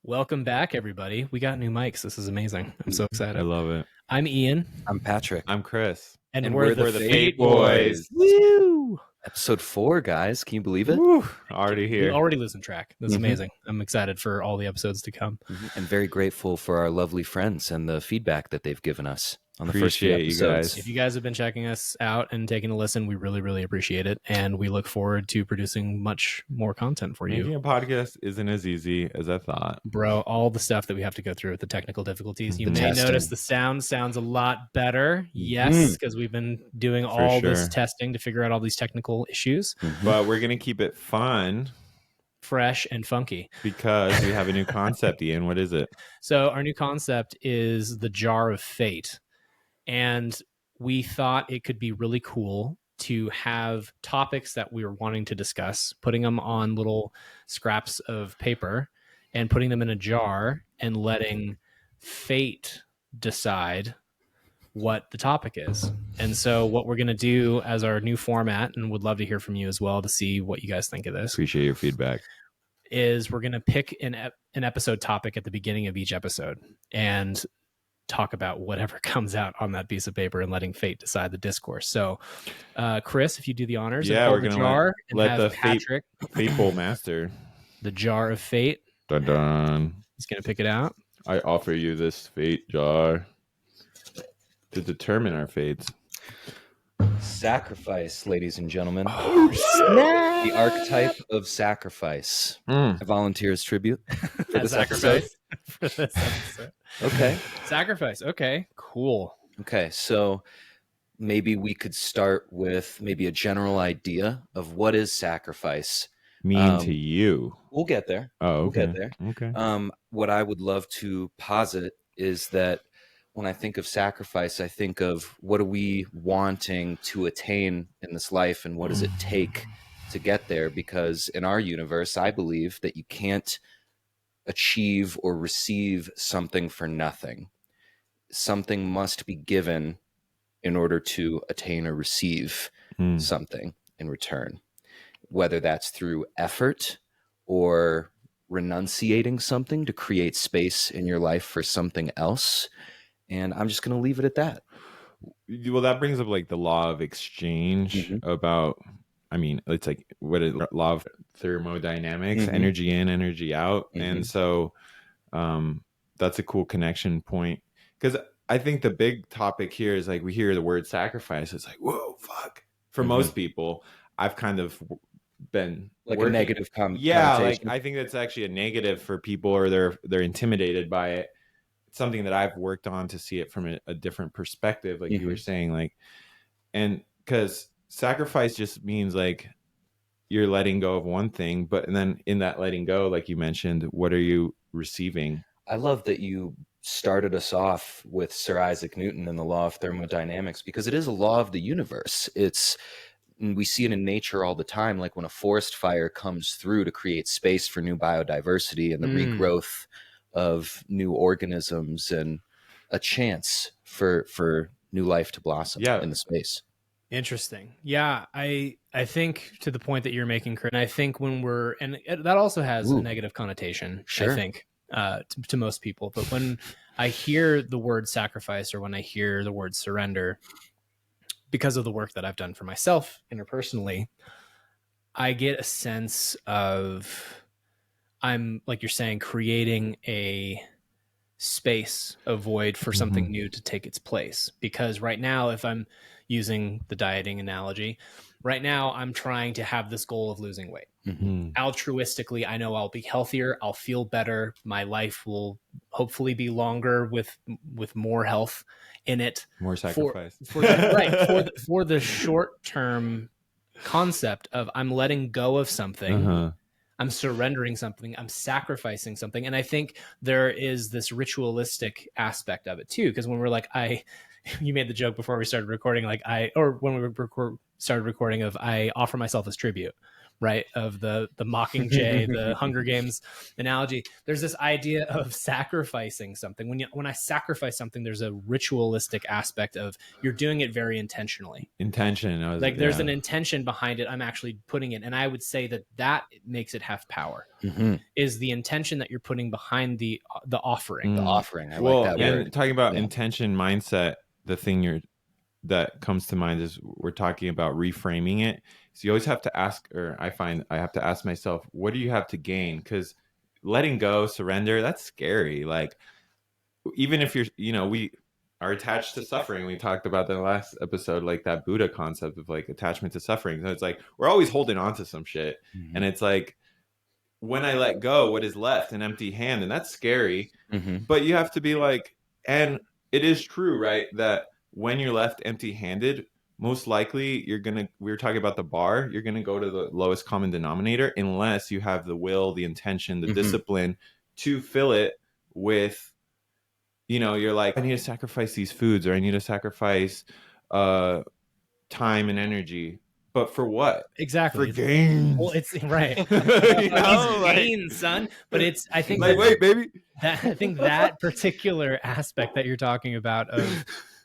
Welcome back, everybody. We got new mics. This is amazing. I'm so I excited. love it. I'm Ian, I'm Patrick. I'm Chris. and And we're the the Fate Boys. Woo! Episode 4, guys. Can you believe it? Woo, already We here. already losing track. This is Mhm. amazing. I'm excited for all the episodes to come. I'm very grateful for our lovely friends and the feedback that they've given us on the first few Appreciate you episodes. guys. If you guys have been checking us out and taking a listen, we really, really appreciate it. And we look forward to producing much more content for Making you. a podcast isn't as easy as I thought. Bro, all the stuff that we have to go through with the technical difficulties. You The may testing. notice the sound sounds a lot better. Yes, because we've been doing all this sure. testing to figure out all these technical issues. But we're going to keep it fun Fresh and funky. because we have a new concept, Ian. What is it? So our new concept is the jar of fate. And we thought it could be really cool to have topics that we were wanting to discuss, putting them on little scraps of paper and putting them in a jar and letting fate decide what the topic is. And so what we're going to do as our new format, and would love to hear from you as well to see what you guys think of this, Appreciate your feedback. is we're going to pick an episode topic at the beginning of each episode and talk about whatever comes out on that piece of paper and letting fate decide the discourse. So, Chris, if you do the honors, Yeah, and we're hold the gonna jar and let have the Patrick, Fateful Master. the jar of fate, Dun dun. he's going to pick it out. I offer you this fate jar to determine our fates. Sacrifice, ladies and gentlemen. Oh, The archetype of sacrifice. I volunteer as tribute for this episode. For this episode. Okay. Sacrifice. Okay, cool. Okay, so maybe we could start with maybe a general idea of what is sacrifice. Mean to you. We'll get there. Oh, We'll okay. get there. Okay. What I would love to posit is that when I think of sacrifice, I think of what are we wanting to attain in this life and what does it take to get there? Because in our universe, I believe that you can't achieve or receive something for nothing. Something must be given in order to attain or receive something in return, whether that's through effort or renunciating something to create space in your life for something else. And I'm just going to leave it at that. Well, that brings up like the law of exchange about, I mean, it's like what is law of thermodynamics, energy in, energy out. And so that's a cool connection point, because I think the big topic here is like we hear the word sacrifice. It's like, whoa, fuck. For most people, I've kind of been like a negative yeah, like connotation. I think that's actually a negative for people, or they're intimidated by it. It's something that I've worked on to see it from a different perspective, like you were saying, like, and because sacrifice just means like you're letting go of one thing, but and then in that letting go, like you mentioned, what are you receiving? I love that you started us off with Sir Isaac Newton and the law of thermodynamics, because it is a law of the universe. We see it in nature all the time, like when a forest fire comes through to create space for new biodiversity and the regrowth of new organisms and a chance for new life to blossom in the space. Interesting. Yeah, I think to the point that you're making, Chris, and I think when and that also has a negative connotation, Sure. I think, to most people. But when I hear the word sacrifice or when I hear the word surrender, because of the work that I've done for myself interpersonally, I get a sense of, I'm, like you're saying, creating a space, a void for something new to take its place. Because right now, if I'm using the dieting analogy, right now I'm trying to have this goal of losing weight. Altruistically, I know I'll be healthier, I'll feel better, my life will hopefully be longer with more health in it. More sacrifice. For the short term concept of I'm letting go of something, I'm surrendering something, I'm sacrificing something. And I think there is this ritualistic aspect of it too, because when we're like, you made the joke before we started recording, like when we started recording of I offer myself as tribute, right, of the Mockingjay, the Hunger Games analogy. There's this idea of sacrificing something. When I sacrifice something, there's a ritualistic aspect of you're doing it very intentionally. Intention. Like there's an intention behind it. I'm actually putting it, and I would say that makes it have power. Is the intention that you're putting behind the offering. The offering. I well, like that and word. talking about intention, mindset, the thing that comes to mind is we're talking about reframing it. So you always have to ask, or I find I have to ask myself, what do you have to gain? Because letting go, surrender, that's scary. Like, even if you're, we are attached to suffering. We talked about the last episode, like that Buddha concept of like attachment to suffering. So it's like we're always holding on to some shit. And it's like, when I let go, what is left? An empty hand. And that's scary. But you have to be like, and it is true, right? That when you're left empty handed, most likely we were talking about the bar, you're going to go to the lowest common denominator unless you have the will, the intention, the discipline to fill it with, you're like, I need to sacrifice these foods, or I need to sacrifice time and energy. But for what? Exactly. For gains. Well, it's right. It's gains, son. But I think wait, baby. I think that particular aspect that you're talking about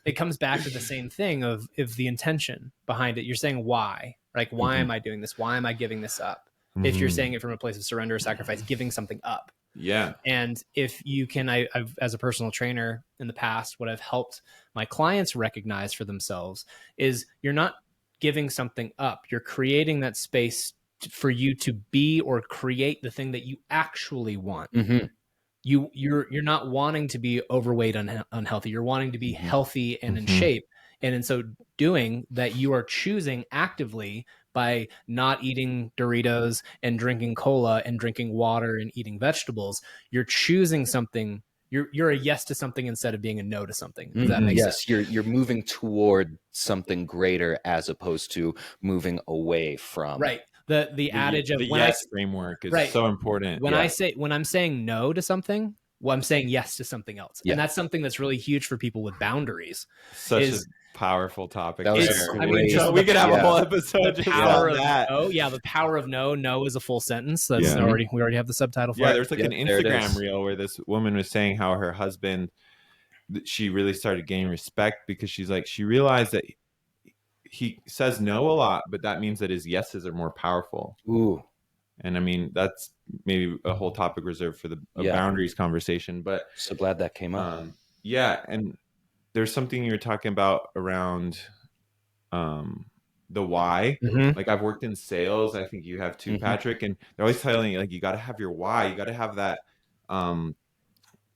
it comes back to the same thing of the intention behind it. You're saying why? Like, why am I doing this? Why am I giving this up? If you're saying it from a place of surrender or sacrifice, giving something up. Yeah. And if you can, I've, as a personal trainer in the past, what I've helped my clients recognize for themselves is you're not giving something up. You're creating that space for you to be or create the thing that you actually want. You're not wanting to be overweight, unhealthy. You're wanting to be healthy and in shape. And in so doing that, you are choosing actively by not eating Doritos and drinking cola and drinking water and eating vegetables. You're choosing something. You're a yes to something instead of being a no to something. Does that make sense? Yes, you're moving toward something greater as opposed to moving away from. Right. The adage of the when yes framework is so important. When I'm saying no to something, well, I'm saying yes to something else. And that's something that's really huge for people with boundaries. Such a powerful topic. That was we could have a whole episode just on that. The power of no. No is a full sentence. That's we already have the subtitle for it. Yeah, there's like an Instagram reel where this woman was saying how her husband, she really started gaining respect because she realized that he says no a lot, but that means that his yeses are more powerful. Ooh. And I mean, that's maybe a whole topic reserved for the boundaries conversation. But so glad that came up. And there's something you were talking about around the why. Like, I've worked in sales. I think you have too, Patrick. And they're always telling you, like, you got to have your why. You got to have that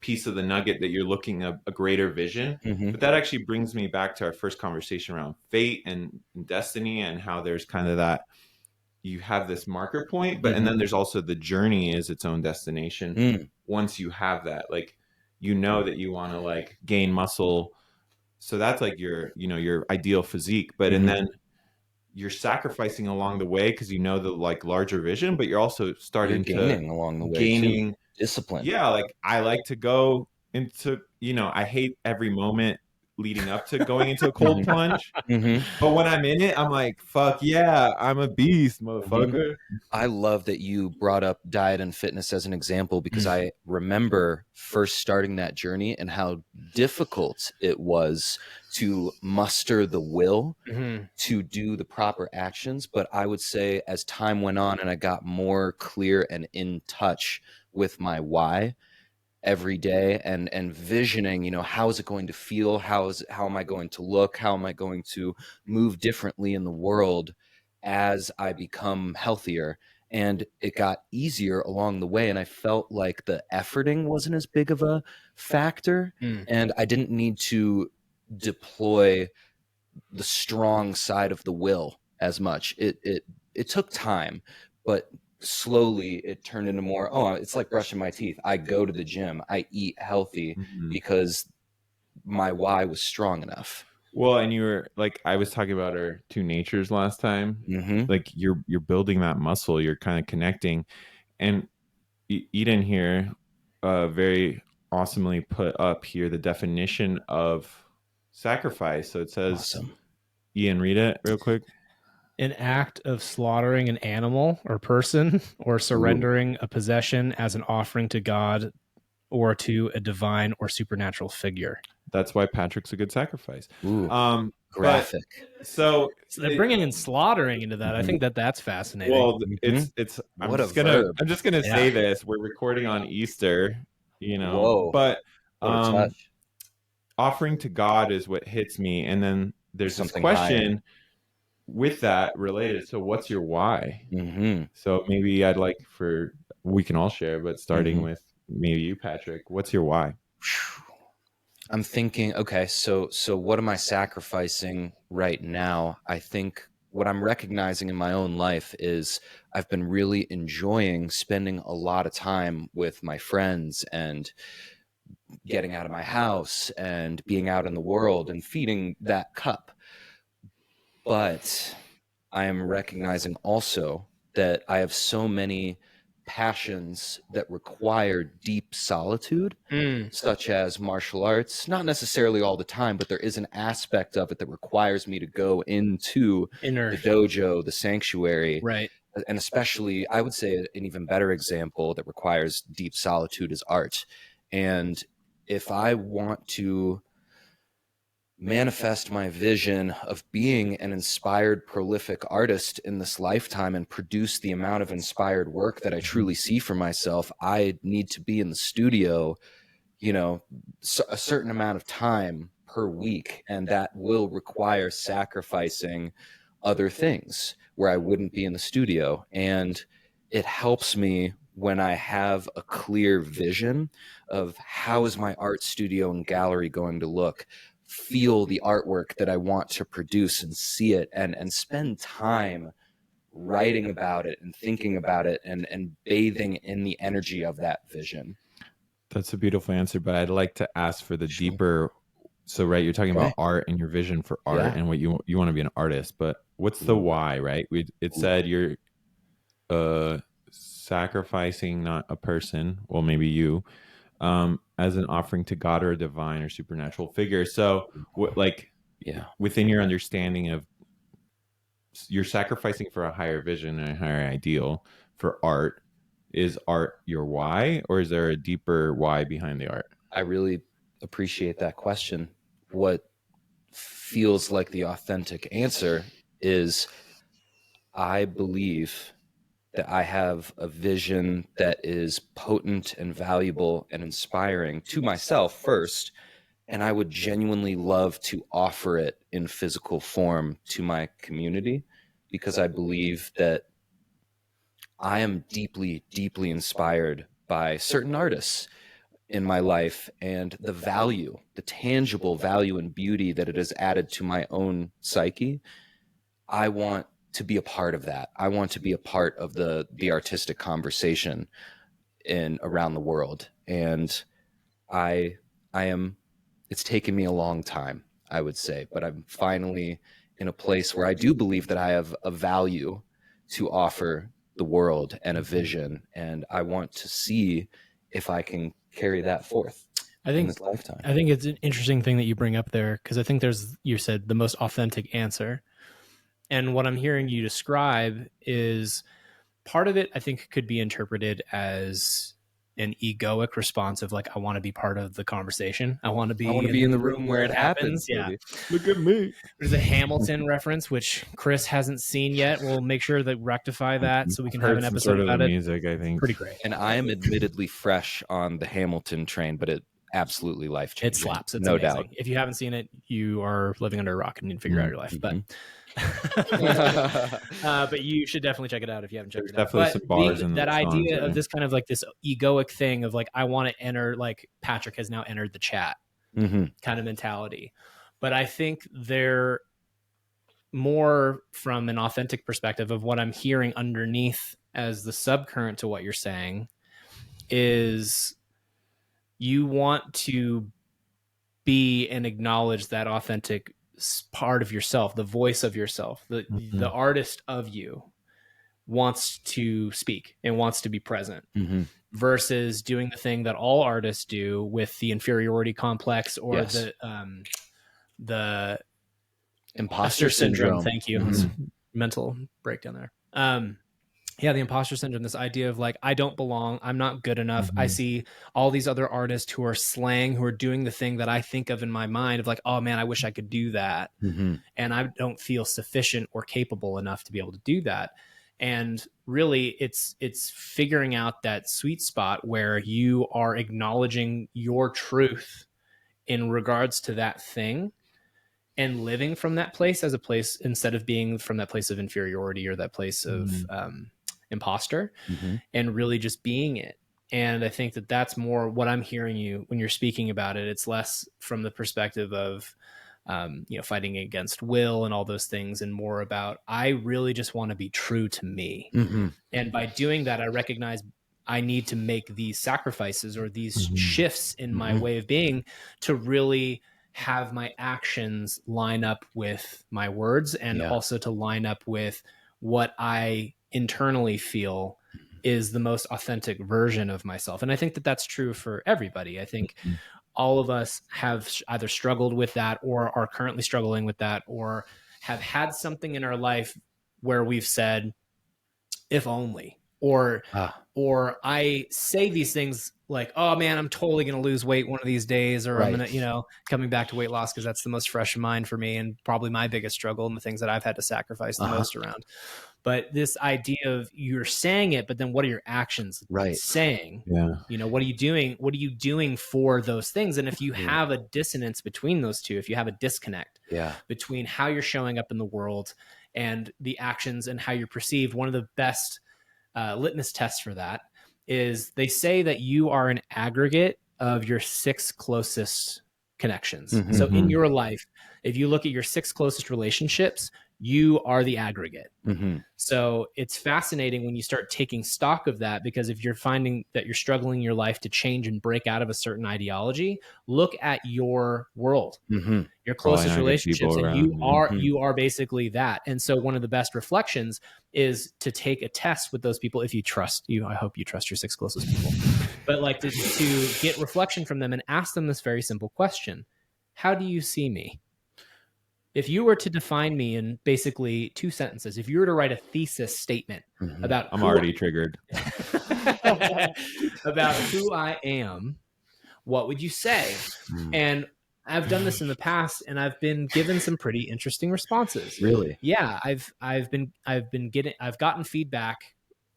piece of the nugget that you're looking at a greater vision. But that actually brings me back to our first conversation around fate and destiny, and how there's kind of that, you have this marker point, but and then there's also the journey is its own destination. Once you have that, like, that you want to like gain muscle, so that's like your ideal physique, but and then you're sacrificing along the way because the like larger vision, but you're also starting gaining along the way, too. Discipline. Yeah, like I like to go into I hate every moment leading up to going into a cold plunge, but when I'm in it, I'm like, fuck yeah, I'm a beast, motherfucker. I love that you brought up diet and fitness as an example, because I remember first starting that journey and how difficult it was to muster the will to do the proper actions. But I would say as time went on and I got more clear and in touch with my why every day, and visioning, how is it going to feel? How am I going to look? How am I going to move differently in the world as I become healthier? And it got easier along the way. And I felt like the efforting wasn't as big of a factor. And I didn't need to deploy the strong side of the will as much. It took time, but slowly it turned into more, it's like brushing my teeth. I go to the gym, I eat healthy because my why was strong enough. Well, and you were like, I was talking about our two natures last time. Like you're building that muscle, you're kind of connecting. And Eden here very awesomely put up here the definition of sacrifice. So it says, Ian, read it real quick. an act of slaughtering an animal or person or surrendering a possession as an offering to God or to a divine or supernatural figure. That's why Patrick's a good sacrifice. Graphic. So they're bringing in slaughtering into that. I think that's fascinating. Well, it's. I'm just gonna say this. We're recording on Easter, Whoa. but offering to God is what hits me, and then there's this question with that related. So, what's your why? So maybe I'd like we can all share, but starting with maybe you, Patrick. What's your why? I'm thinking, okay, so what am I sacrificing right now? I think what I'm recognizing in my own life is I've been really enjoying spending a lot of time with my friends and getting out of my house and being out in the world and feeding that cup. But I am recognizing also that I have so many passions that require deep solitude, such as martial arts. Not necessarily all the time, but there is an aspect of it that requires me to go into the dojo, the sanctuary. Right. And especially, I would say an even better example that requires deep solitude is art. And if I want to manifest my vision of being an inspired, prolific artist in this lifetime and produce the amount of inspired work that I truly see for myself, I need to be in the studio, a certain amount of time per week. And that will require sacrificing other things where I wouldn't be in the studio. And it helps me when I have a clear vision of how is my art studio and gallery going to look, feel the artwork that I want to produce and see it and spend time writing about it and thinking about it and bathing in the energy of that vision. That's a beautiful answer, but I'd like to ask for the deeper. So, right, you're talking about art and your vision for art and what you want to be an artist, but what's the why, right? It said you're sacrificing not a person, well, maybe you, as an offering to God or a divine or supernatural figure. So, within your understanding of, you're sacrificing for a higher vision and a higher ideal for art. Is art your why, or is there a deeper why behind the art? I really appreciate that question. What feels like the authentic answer is I believe that I have a vision that is potent and valuable and inspiring to myself first, and I would genuinely love to offer it in physical form to my community, because I believe that I am deeply, deeply inspired by certain artists in my life and the value, the tangible value and beauty that it has added to my own psyche. I want to be a part of that. I want to be a part of the artistic conversation around the world. And it's taken me a long time, I would say, but I'm finally in a place where I do believe that I have a value to offer the world and a vision. And I want to see if I can carry that forth in this lifetime. I think it's an interesting thing that you bring up there, because I think you said the most authentic answer. And what I'm hearing you describe is part of it, I think, could be interpreted as an egoic response of I want to be part of the conversation. I want to be in the room where it happens. Yeah. Look at me. There's a Hamilton reference, which Chris hasn't seen yet. We'll make sure to rectify that so we can have an episode about it. Music, I think. Pretty great. And I am admittedly fresh on the Hamilton train, but it absolutely life-changing. It slaps. It's no amazing. doubt. If you haven't seen it, you are living under a rock and need to figure out your life. But but you should definitely check it out if you haven't checked it out. Definitely some bars in that idea of this kind of this egoic thing of I want to enter, Patrick has now entered the chat kind of mentality. But I think they're more from an authentic perspective of what I'm hearing underneath as the subcurrent to what you're saying is you want to be and acknowledge that authentic part of yourself, the voice of yourself, the artist of you wants to speak and wants to be present versus doing the thing that all artists do with the inferiority complex or the imposter syndrome. Thank you. mental breakdown there. Yeah, the imposter syndrome, this idea of like, I don't belong, I'm not good enough. I see all these other artists who are slaying, who are doing the thing that I think of in my mind of like, oh man, I wish I could do that. And I don't feel sufficient or capable enough to be able to do that. And really it's figuring out that sweet spot where you are acknowledging your truth in regards to that thing and living from that place as a place, instead of being from that place of inferiority or that place of imposter, and really just being it. And I think that that's more what I'm hearing you when you're speaking about it. It's less from the perspective of fighting against will and all those things, and more about, I really just want to be true to me. And by doing that, I recognize I need to make these sacrifices or these shifts in my way of being to really have my actions line up with my words, and also to line up with what I internally feel is the most authentic version of myself. And I think that that's true for everybody. I think all of us have either struggled with that or are currently struggling with that, or have had something in our life where we've said, if only, or I say these things like, oh man, I'm totally going to lose weight one of these days, or I'm going to, coming back to weight loss, because that's the most fresh in mind for me and probably my biggest struggle and the things that I've had to sacrifice the most around. But this idea of, you're saying it, but then what are your actions saying? What are you doing? What are you doing for those things? And if you have a dissonance between those two, if you have a disconnect between how you're showing up in the world and the actions and how you're perceived, one of the best litmus tests for that is, they say that you are an aggregate of your 6 closest connections. So in your life, if you look at your 6 closest relationships, you are the aggregate. So it's fascinating when you start taking stock of that, because if you're finding that you're struggling in your life to change and break out of a certain ideology, look at your world, your closest relationships, and you are basically that. And so one of the best reflections is to take a test with those people. If you trust I hope you trust your 6 closest people, but like to get reflection from them and ask them this very simple question: how do you see me? If you were to define me in basically 2 sentences, if you were to write a thesis statement about I'm already triggered about who I am, what would you say? And I've done this in the past, and I've been given some pretty interesting responses. Really? Yeah, I've gotten feedback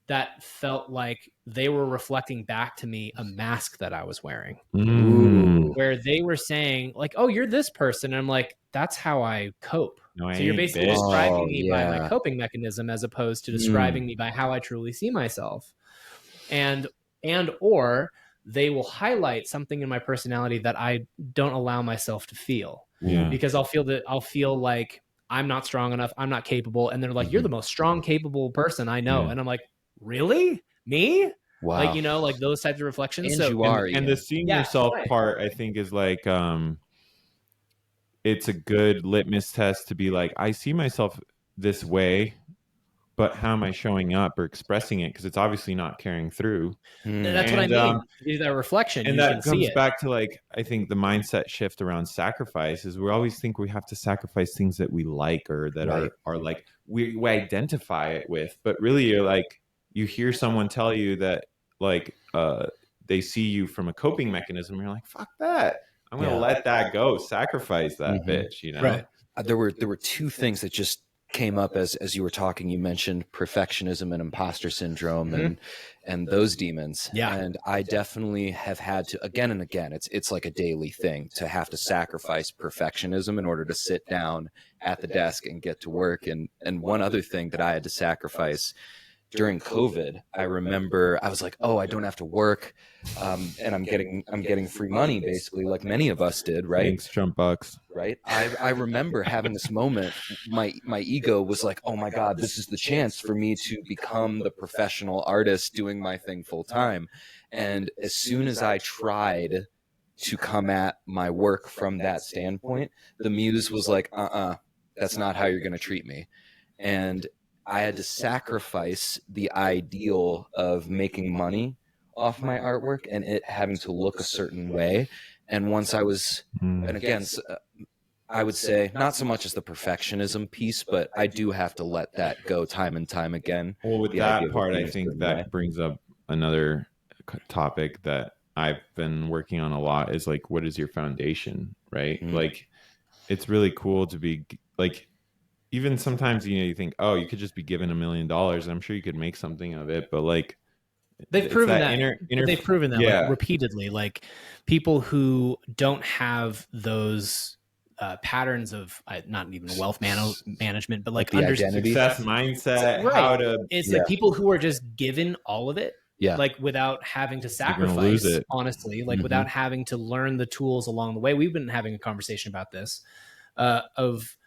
that felt like they were reflecting back to me a mask that I was wearing. Where they were saying like, oh, you're this person. And I'm like, that's how I cope. No, so you're basically describing me by my yeah. coping mechanism, as opposed to describing me by how I truly see myself. And or they will highlight something in my personality that I don't allow myself to feel. Because I'll feel like I'm not strong enough, I'm not capable. And they're like, you're the most strong, capable person I know. And I'm like, really? Me? Wow. Like, like those types of reflections. And you are, and the seeing yourself part, I think, is like, it's a good litmus test to be like, I see myself this way, but how am I showing up or expressing it? Because it's obviously not carrying through. That's what I mean. That reflection, and that comes back to, like, I think the mindset shift around sacrifice is, we always think we have to sacrifice things that we like, or that are like we identify it with. But really, you're like, you hear someone tell you that, like, they see you from a coping mechanism, and you're like, fuck that, I'm gonna let that go, sacrifice that bitch, Right. There were 2 things that just came up as you were talking. You mentioned perfectionism and imposter syndrome and those demons. And I definitely have had to, again and again, it's like a daily thing to have to sacrifice perfectionism in order to sit down at the desk and get to work. And one other thing that I had to sacrifice during COVID, I remember I was like, oh, I don't have to work, and I'm getting free money, basically, like many of us did, right? Thanks, Trump bucks. Right. I remember having this moment. My ego was like, oh my God, this is the chance for me to become the professional artist doing my thing full time. And as soon as I tried to come at my work from that standpoint, the muse was like, that's not how you're going to treat me. And I had to sacrifice the ideal of making money off my artwork and it having to look a certain way. And once I was, and again, I would say not so much as the perfectionism piece, but I do have to let that go time and time again. Well, with The idea that of it part, being I a think certain way. that brings up another topic that I've been working on a lot is like, what is your foundation, right? Mm. Like, it's really cool to be like, even sometimes, you know, you think, oh, you could just be given $1 million. I'm sure you could make something of it, but like, They've it's proven that that. inner They've proven that yeah, like repeatedly. Like people who don't have those patterns of not even wealth management, but like the identities. success mindset, how right. to, It's like people who are just given all of it, Yeah. like without having to you're gonna lose sacrifice. it. Honestly, like Mhm. without having to learn the tools along the way. We've been having a conversation about this. Of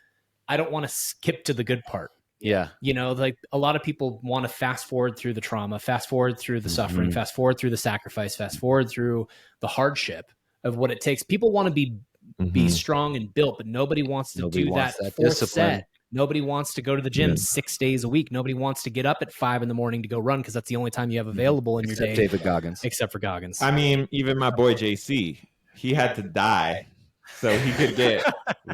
I don't want to skip to the good part. Yeah. You know, like a lot of people want to fast forward through the trauma, fast forward through the suffering, Mhm. fast forward through the sacrifice, fast forward through the hardship of what it takes. People want to be Mhm. strong and built, but nobody wants to Nobody do wants that that fourth discipline. set. Nobody wants to go to the gym Yeah. 6 days a week. Nobody wants to get up at 5 a.m. to go run because that's the only time you have available in your Except day, David Goggins. except for Goggins. I mean, even my boy JC, he had to die so he could get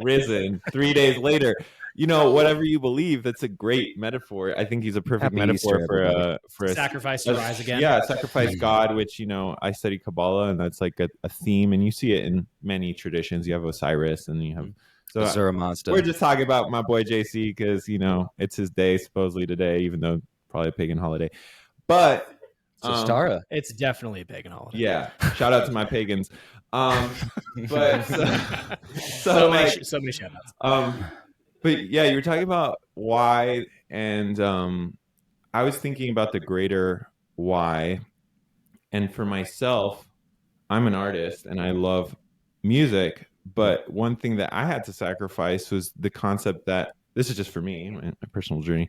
risen 3 days later. You know, whatever you believe, that's a great metaphor. I think he's a perfect Happy metaphor Easter, for everybody. a Sacrifice to rise again. Yeah, sacrifice God, which, you know, I study Kabbalah, and that's like a theme, and you see it in many traditions. You have Osiris, and you have Azura Mazda. we're just talking about my boy JC because, you know, it's his day supposedly today, even though probably a pagan holiday. But So Stara. It's definitely a pagan holiday. yeah, shout out to my pagans. But So many like, shout outs. but yeah, you were talking about why, and I was thinking about the greater why. And for myself, I'm an artist and I love music, but one thing that I had to sacrifice was the concept that this is just for me, my personal journey,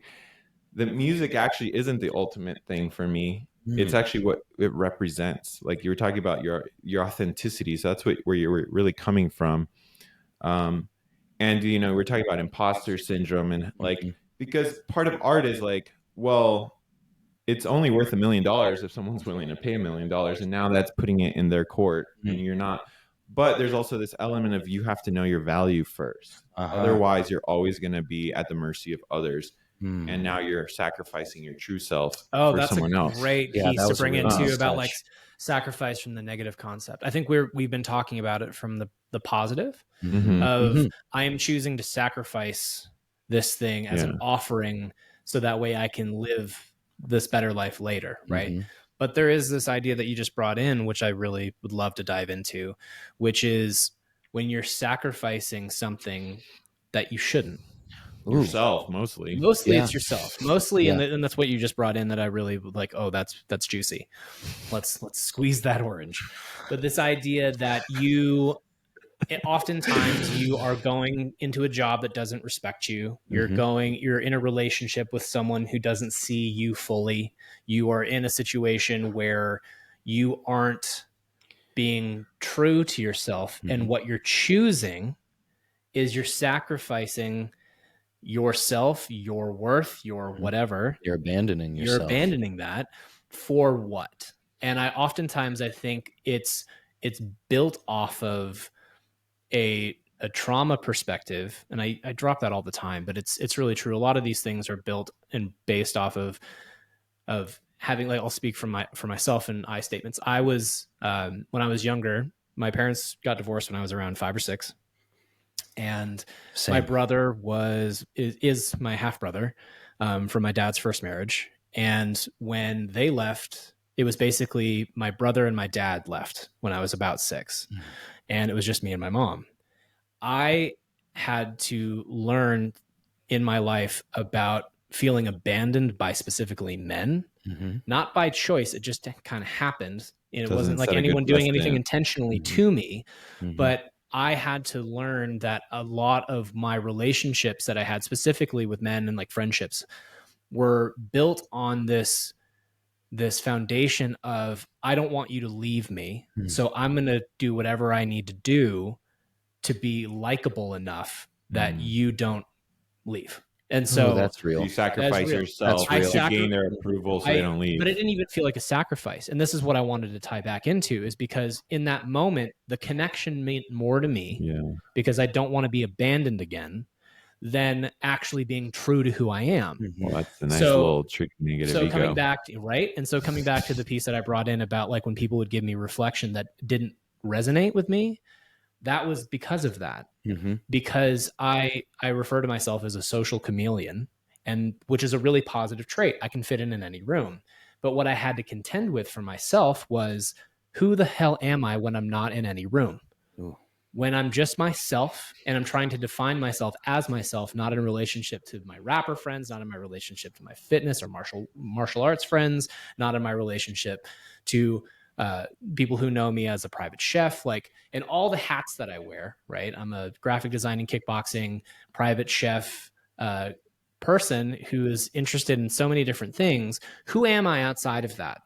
that music actually isn't the ultimate thing for me. It's actually what it represents. Like you were talking about your authenticity. So that's where you're really coming from. And, you know, we're talking about imposter syndrome and like, because part of art is like, well, it's only worth $1 million if someone's willing to pay $1 million. And now that's putting it in their court and you're not. But there's also this element of you have to know your value first. Otherwise, you're always going to be at the mercy of others. And now you're sacrificing your true self for someone else. Great Yeah, piece that to was a bring really into nice about touch. like sacrifice from the negative concept. I think we've been talking about it from the positive of I am choosing to sacrifice this thing as an offering so that way I can live this better life later, right? But there is this idea that you just brought in, which I really would love to dive into, which is when you're sacrificing something that you shouldn't. Yourself, mostly It's yourself mostly. And that's what you just brought in that I really would like. Oh, that's juicy. Let's squeeze that orange. But this idea that oftentimes you are going into a job that doesn't respect you. You're in a relationship with someone who doesn't see you fully. You are in a situation where you aren't being true to yourself. And what you're choosing is you're sacrificing yourself, your worth, your whatever. You're abandoning yourself. You're abandoning that for what? And I think it's built off of a trauma perspective, and I drop that all the time, but it's really true. A lot of these things are built and based off of having, like, I'll speak for myself in I statements. I was when I was younger, my parents got divorced when I was around 5 or 6. And my brother is my half brother from my dad's first marriage. And when they left, it was basically my brother and my dad left when I was about 6. And it was just me and my mom. I had to learn in my life about feeling abandoned by specifically men, not by choice. It just kind of happened. And it wasn't like anyone doing anything intentionally to me, but I had to learn that a lot of my relationships that I had specifically with men and like friendships were built on this foundation of, I don't want you to leave me. So I'm going to do whatever I need to do to be likable enough that you don't leave. And so that's real. You sacrifice real. yourself That's real. to gain their approval so they don't leave. But it didn't even feel like a sacrifice. And this is what I wanted to tie back into, is because in that moment, the connection meant more to me because I don't want to be abandoned again than actually being true to who I am. Well, that's a nice little tricky negative ego. Coming back to, right? And so coming back to the piece that I brought in about like when people would give me reflection that didn't resonate with me, that was because of that. Because I refer to myself as a social chameleon, and which is a really positive trait. I can fit in any room. But what I had to contend with for myself was, who the hell am I when I'm not in any room? Ooh. When I'm just myself and I'm trying to define myself as myself, not in relationship to my rapper friends, not in my relationship to my fitness or martial arts friends, not in my relationship to people who know me as a private chef, like, and all the hats that I wear, right? I'm a graphic designing, kickboxing, private chef person who is interested in so many different things. Who am I outside of that?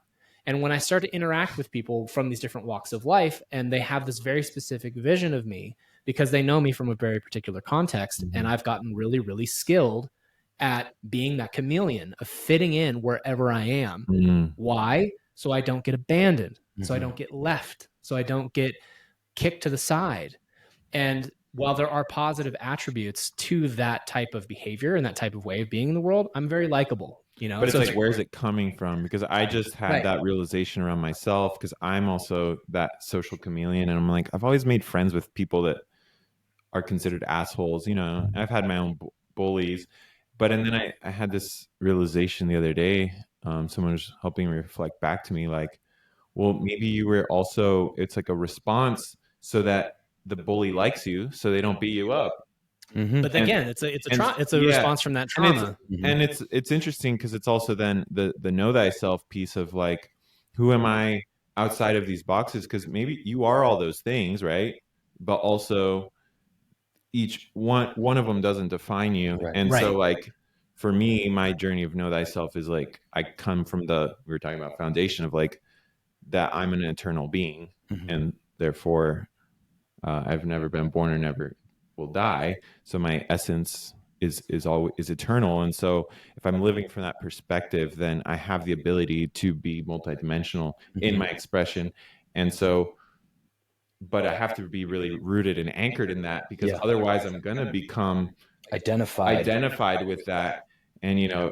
And when I start to interact with people from these different walks of life, and they have this very specific vision of me because they know me from a very particular context, and I've gotten really, really skilled at being that chameleon, of fitting in wherever I am. Why? So I don't get abandoned, so I don't get left, so I don't get kicked to the side. And while there are positive attributes to that type of behavior and that type of way of being in the world, I'm very likable. You know, but it's so like, where's it coming from? Because I just had that realization around myself, because I'm also that social chameleon, and I'm like, I've always made friends with people that are considered assholes. You know, I've had my own bullies, and then I had this realization the other day. Someone was helping me reflect back to me, like, well, maybe you were also, it's like a response so that the bully likes you, so they don't beat you up. But again, it's a response from that trauma. And it's interesting because it's also then the know thyself piece of like, who am I outside of these boxes? Because maybe you are all those things, right? But also each one of them doesn't define you. So like, for me, my journey of know thyself is like, I come from we were talking about foundation of like, that I'm an eternal being, and therefore I've never been born or never will die. So my essence is always eternal. And so if I'm living from that perspective, then I have the ability to be multidimensional in my expression. And so, but I have to be really rooted and anchored in that, because otherwise I'm going to become identified with that. And, you know,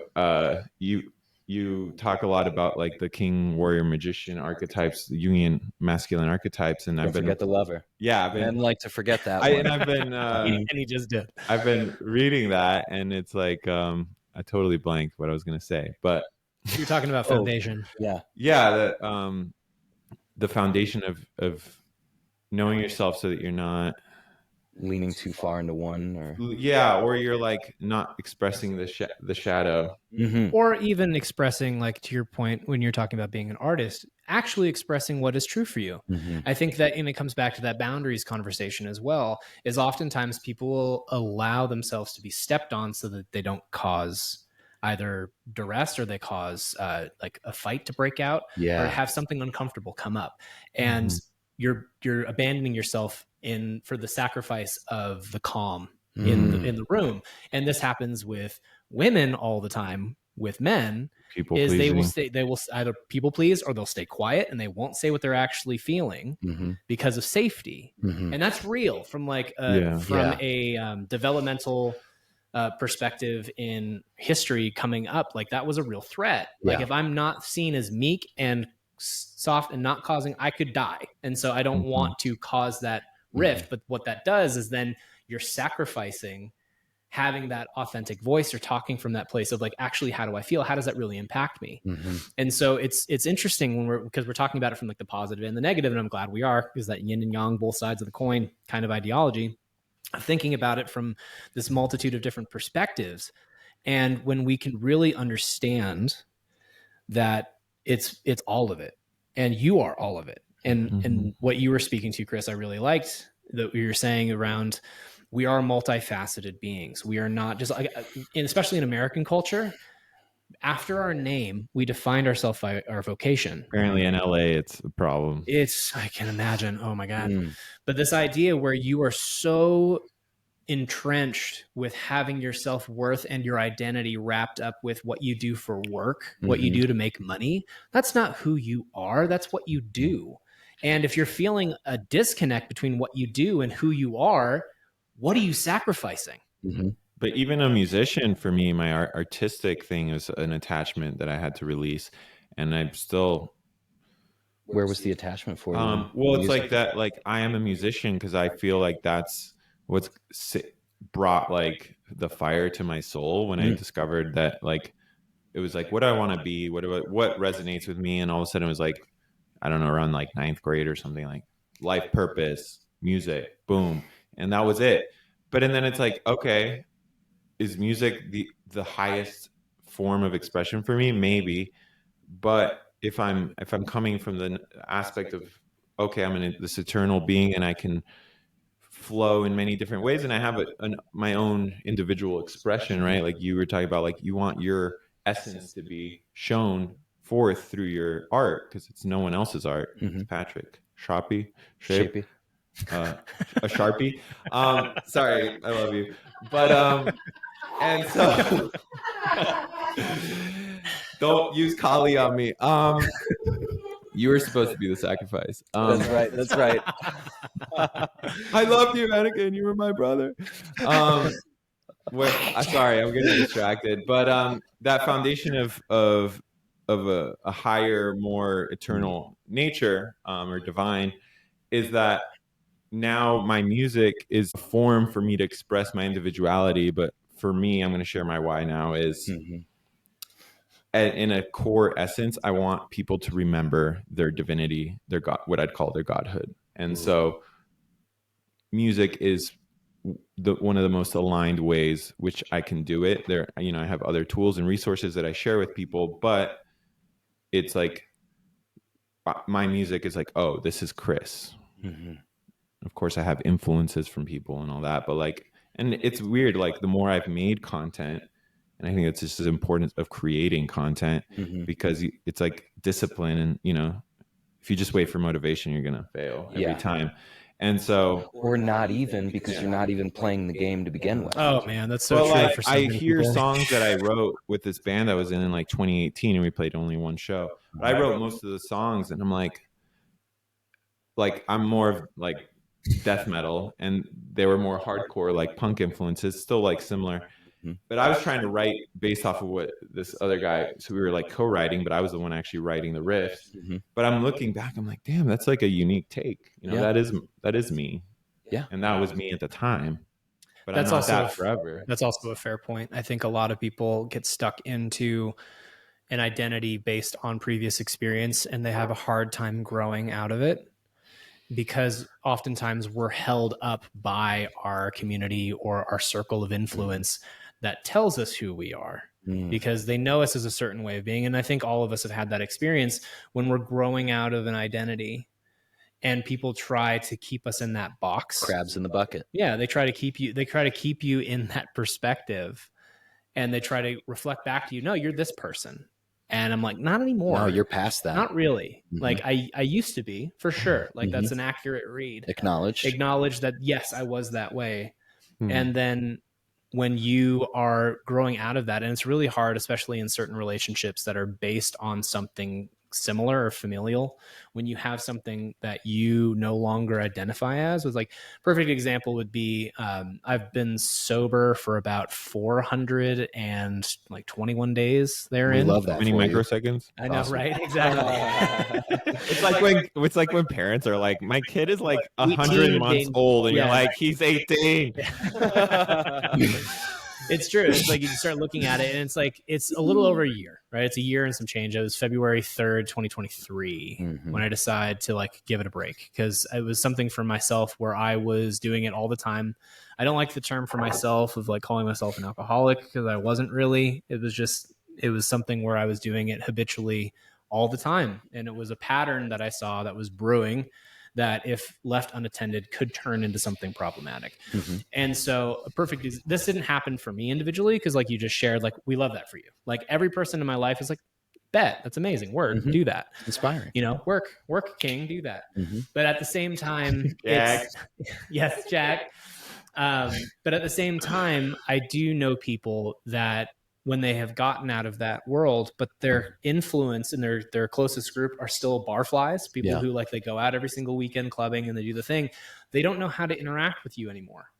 you talk a lot about like the king, warrior, magician archetypes, the Jungian masculine archetypes, and I've been forget the lover. Yeah, I didn't like to forget that one. And I've been And he just did. I've been reading that, and it's like I totally blanked what I was going to say, but you're talking about foundation. The foundation of knowing yourself so that you're not leaning too far into one, or you're like not expressing the shadow, or even expressing, like to your point when you're talking about being an artist, actually expressing what is true for you. I think that, and it comes back to that boundaries conversation as well, is oftentimes people will allow themselves to be stepped on so that they don't cause either duress, or they cause like a fight to break out, or have something uncomfortable come up, and you're abandoning yourself for the sacrifice of the calm in the room. And this happens with women all the time. With men, they will either people please, or they'll stay quiet and they won't say what they're actually feeling because of safety. And that's real from like a developmental perspective in history coming up. Like, that was a real threat. Like, if I'm not seen as meek and soft and not causing, I could die. And so I don't want to cause that rift. But what that does is then you're sacrificing having that authentic voice, or talking from that place of like, actually, how do I feel? How does that really impact me? And so it's interesting because we're talking about it from like the positive and the negative, and I'm glad we are, because that yin and yang, both sides of the coin kind of ideology, thinking about it from this multitude of different perspectives. And when we can really understand that it's all of it, and you are all of it. And what you were speaking to, Chris, I really liked that you were saying around, we are multifaceted beings. We are not just like, especially in American culture, after our name, we defined ourselves by our vocation. Apparently in LA, it's a problem. I can imagine. Oh my God. But this idea where you are so entrenched with having your self-worth and your identity wrapped up with what you do for work, what you do to make money, that's not who you are. That's what you do. And if you're feeling a disconnect between what you do and who you are, what are you sacrificing? But even a musician, for me, my artistic thing is an attachment that I had to release, and I'm still. Where was the attachment for you? Well, it's like that. Like, I am a musician because I feel like that's what's brought like the fire to my soul when I discovered that, like, it was like, what do I want to be? What resonates with me? And all of a sudden it was like, I don't know, around like 9th grade or something, like life purpose, music, boom. And that was it. But, and then it's like, okay, is music the highest form of expression for me? Maybe. But if I'm coming from the aspect of, okay, I'm this eternal being and I can flow in many different ways, and I have my own individual expression, right? Like you were talking about, like you want your essence to be shown forth through your art because it's no one else's art. It's Patrick Shapey. A Sharpie. Sorry, I love you. But and so don't use Kali on me. You were supposed to be the sacrifice. That's right. That's right. I loved you, Anakin. You were my brother. Sorry, I'm getting distracted. But that foundation of a higher, more eternal nature, or divine, is that now my music is a form for me to express my individuality. But for me, I'm going to share my why now is. In a core essence, I want people to remember their divinity, their God, what I'd call their godhood. And so music is one of the most aligned ways which I can do it. There, I have other tools and resources that I share with people, but it's like my music is like, oh, this is Chris. Of course, I have influences from people and all that, but like, and it's weird, like the more I've made content, and I think it's just as important of creating content because it's like discipline. And, if you just wait for motivation, you're going to fail every time. And so, or not even, because you're not even playing the game to begin with. Oh man, that's so true. Like, for so I many hear people. songs that I wrote with this band I was in like 2018, and we played only one show. But I wrote most of the songs, and I'm like I'm more of like death metal, and they were more hardcore, like punk influences, still like similar. But I was trying to write based off of what this other guy, so we were like co-writing, but I was the one actually writing the riffs. But I'm looking back, I'm like, damn, that's like a unique take. That is me. Yeah. And that was me at the time. But That's I'm not also that forever. That's also a fair point. I think a lot of people get stuck into an identity based on previous experience, and they have a hard time growing out of it, because oftentimes we're held up by our community or our circle of influence that tells us who we are, because they know us as a certain way of being. And I think all of us have had that experience when we're growing out of an identity and people try to keep us in that box. Crabs in the bucket. Yeah, they try to keep you in that perspective, and they try to reflect back to you, no, you're this person. And I'm like, not anymore. No, you're past that. Not really. Like I used to be, for sure. Like that's an accurate read. Acknowledge that, yes, I was that way. And then when you are growing out of that, and it's really hard, especially in certain relationships that are based on something similar or familial, when you have something that you no longer identify as. Was like, perfect example would be I've been sober for about 421 days therein. We love that. Many microseconds. I know, awesome. Right? Exactly. It's like when parents are like, my kid is like 100 months old, and you're like, he's 18. It's true. It's like you start looking at it, and it's like it's a little over a year, right? It's a year and some change. It was February 3rd, 2023, when I decided to like give it a break, because it was something for myself where I was doing it all the time. I don't like the term for myself of like calling myself an alcoholic, because I wasn't really. It was something where I was doing it habitually all the time, and it was a pattern that I saw that was brewing, that if left unattended could turn into something problematic. And so this didn't happen for me individually, because like you just shared, like we love that for you. Like every person in my life is like, bet, that's amazing. Work, do that. Inspiring. Work king, do that. But at the same time, yes, Jack. But at the same time, I do know people that when they have gotten out of that world, but their influence and their closest group are still barflies, people who like they go out every single weekend clubbing and they do the thing. They don't know how to interact with you anymore,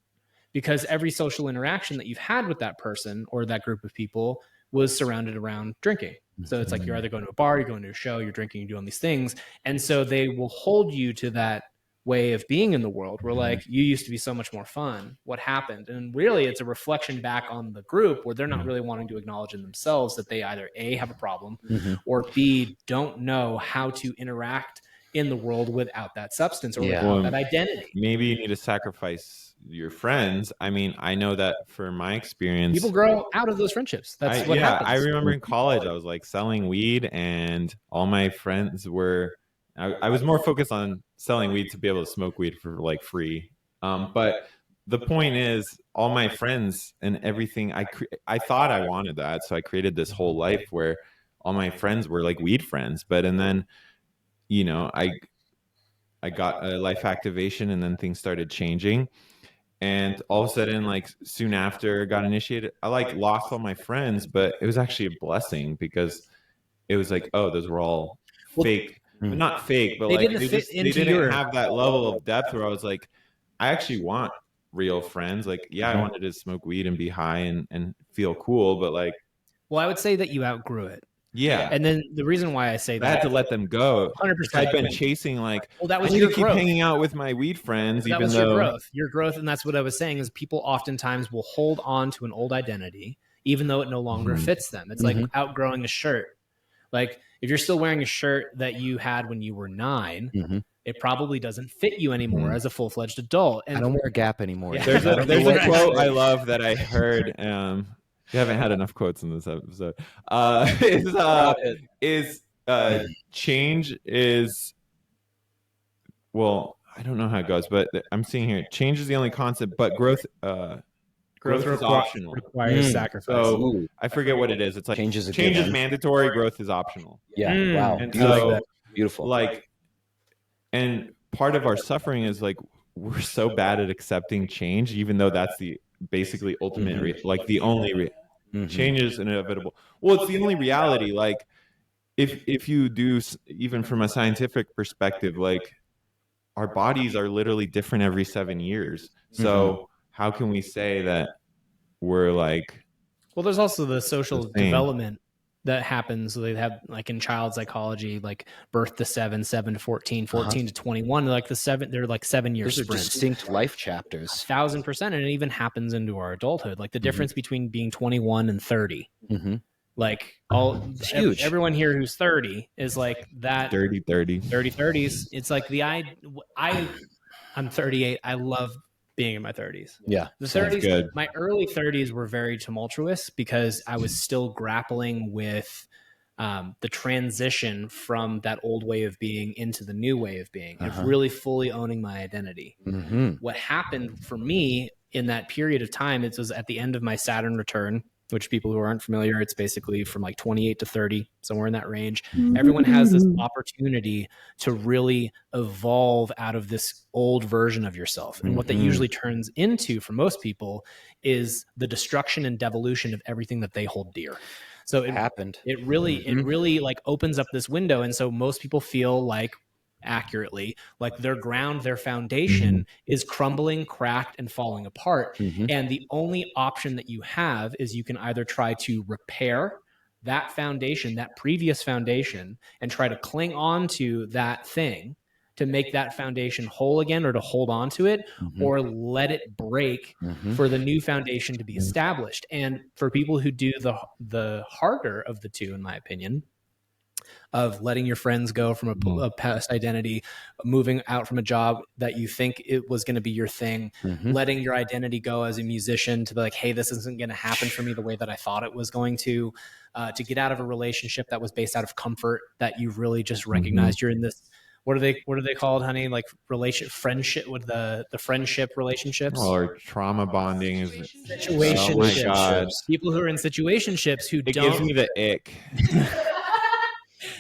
because every social interaction that you've had with that person or that group of people was surrounded around drinking. So it's like you're either going to a bar, you're going to a show, you're drinking, you're doing these things. And so they will hold you to that way of being in the world where like you used to be so much more fun. What happened? And really it's a reflection back on the group where they're not really wanting to acknowledge in themselves that they either A, have a problem, or B, don't know how to interact in the world without that substance or without that identity. Maybe you need to sacrifice your friends. I mean, I know that for my experience, people grow out of those friendships. That's what happens. I remember in college, I was like selling weed, and all my friends were. I was more focused on selling weed to be able to smoke weed for like free. But the point is, all my friends and everything, I thought I wanted that, so I created this whole life where all my friends were like weed friends. And then, you know, I got a life activation, and then things started changing. And all of a sudden, like soon after I got initiated, I like lost all my friends, but it was actually a blessing because it was like, oh, those were all fake. Not fake, but like they didn't have that level of depth where I was like, I actually want real friends. Like, yeah, I wanted to smoke weed and be high and feel cool, but like, well, I would say that you outgrew it. Yeah. And then the reason why I say that, I had to let them go. 100%. I've been chasing like, well, that was I need your to keep growth. hanging out with my weed friends. That was your growth. And that's what I was saying is people oftentimes will hold on to an old identity, even though it no longer fits them. It's like outgrowing a shirt. Like if you're still wearing a shirt that you had when you were 9, it probably doesn't fit you anymore as a full-fledged adult. And I don't wear Gap anymore. Yeah. There's a quote I love that I heard. You haven't had enough quotes in this episode. Change is, well, I don't know how it goes, but I'm seeing here, change is the only constant, but growth is optional. Requires sacrifice. So I forget what it is. It's like change is mandatory, growth is optional. Yeah. Wow. And Beautiful. so, Beautiful. Like, and part of our suffering is like we're so bad at accepting change, even though that's the basically ultimate, like the only change is inevitable. Well, it's the only reality. Like, if you do, even from a scientific perspective, like our bodies are literally different every 7 years. So how can we say that we're like, well, there's also the social development that happens. They have like in child psychology, like birth to 7, 7 to 14, 14 to 21, like they're like 7 year Those sprints. are distinct life chapters. 1,000%. And it even happens into our adulthood. Like the difference between being 21 and 30. Like huge. Everyone here who's 30 is like that 30s. It's like I'm 38. I love being in my 30s. Yeah. The 30s, my early 30s were very tumultuous because I was still grappling with the transition from that old way of being into the new way of being and really fully owning my identity. What happened for me in that period of time, it was at the end of my Saturn return, which people who aren't familiar, it's basically from like 28 to 30, somewhere in that range. Everyone has this opportunity to really evolve out of this old version of yourself. And what that usually turns into for most people is the destruction and devolution of everything that they hold dear. So it really like opens up this window. And so most people feel like, accurately, like their foundation is crumbling, cracked, and falling apart. And the only option that you have is you can either try to repair that foundation, that previous foundation, and try to cling on to that thing to make that foundation whole again or to hold on to it, or let it break for the new foundation to be established. And for people who do the harder of the two, in my opinion, of letting your friends go from a past identity, moving out from a job that you think it was going to be your thing, letting your identity go as a musician to be like, hey, this isn't going to happen for me the way that I thought it was going to get out of a relationship that was based out of comfort, that you really just recognized you're in this, what are they called, honey? Like friendship with the friendship relationships. Or trauma bonding is situationships. Oh my God. People who are in situationships who it gives me the ick.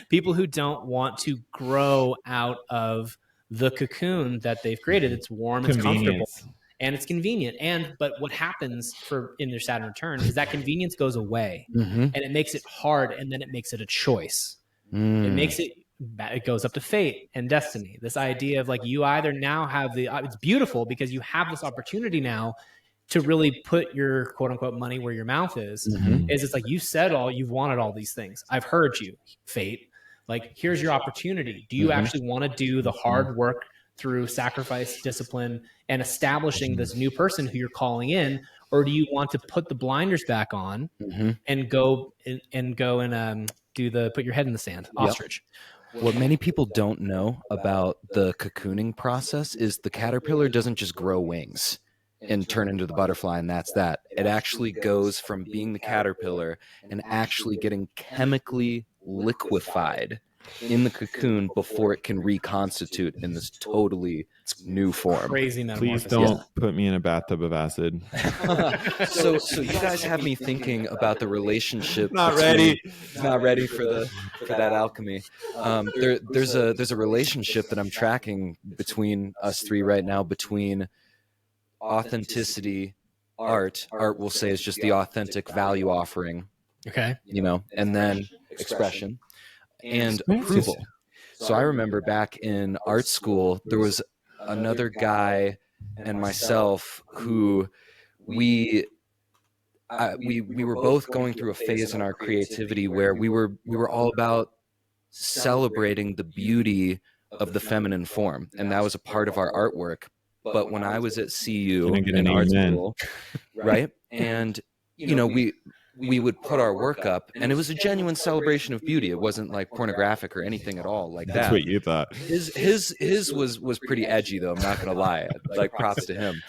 People who don't want to grow out of the cocoon that they've created. It's warm, it's comfortable. and it's convenient. But what happens in their Saturn return is that convenience goes away, and it makes it hard, and then it makes it a choice. It makes it goes up to fate and destiny. This idea of like, you either now have it's beautiful because you have this opportunity now to really put your quote unquote money where your mouth is. Is it's like, you've wanted all these things. I've heard you, fate. Like, here's your opportunity. Do you actually want to do the hard work through sacrifice, discipline, and establishing this new person who you're calling in? Or do you want to put the blinders back on and go and put your head in the sand, ostrich? What many people don't know about the cocooning process is the caterpillar doesn't just grow wings and turn into the butterfly, and that's that. It actually goes from being the caterpillar and actually getting chemically liquefied in the cocoon before it can reconstitute in this totally new form. Crazy metamorphosis. Please don't put me in a bathtub of acid. So you guys have me thinking about the relationship. Not ready for that alchemy. There's a relationship that I'm tracking between us three right now, between authenticity, art we'll say is just the authentic value offering, okay, and then expression and approval. So I remember back in art school, there was another guy and myself who we were both going through a phase in our creativity where we were all about celebrating the beauty of the feminine form, and that was a part of our artwork. But when I was at CU in art school, right, and we would put our work up, and it was a genuine celebration of beauty. It wasn't like pornographic or anything at all like that. That's what you thought. His was pretty edgy, though. I'm not gonna lie. Like, props to him.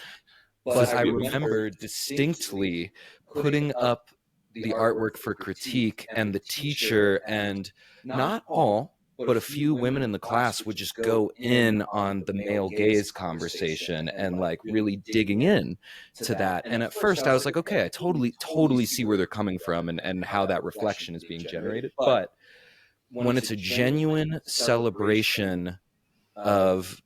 But I remember distinctly putting up the artwork for critique, and the teacher, and not all, but a few women in the class would just go in on the male gaze conversation and like really digging in to that. And at first I was like, okay, I totally see where they're coming from and how that reflection is being generated. But when it's a genuine celebration of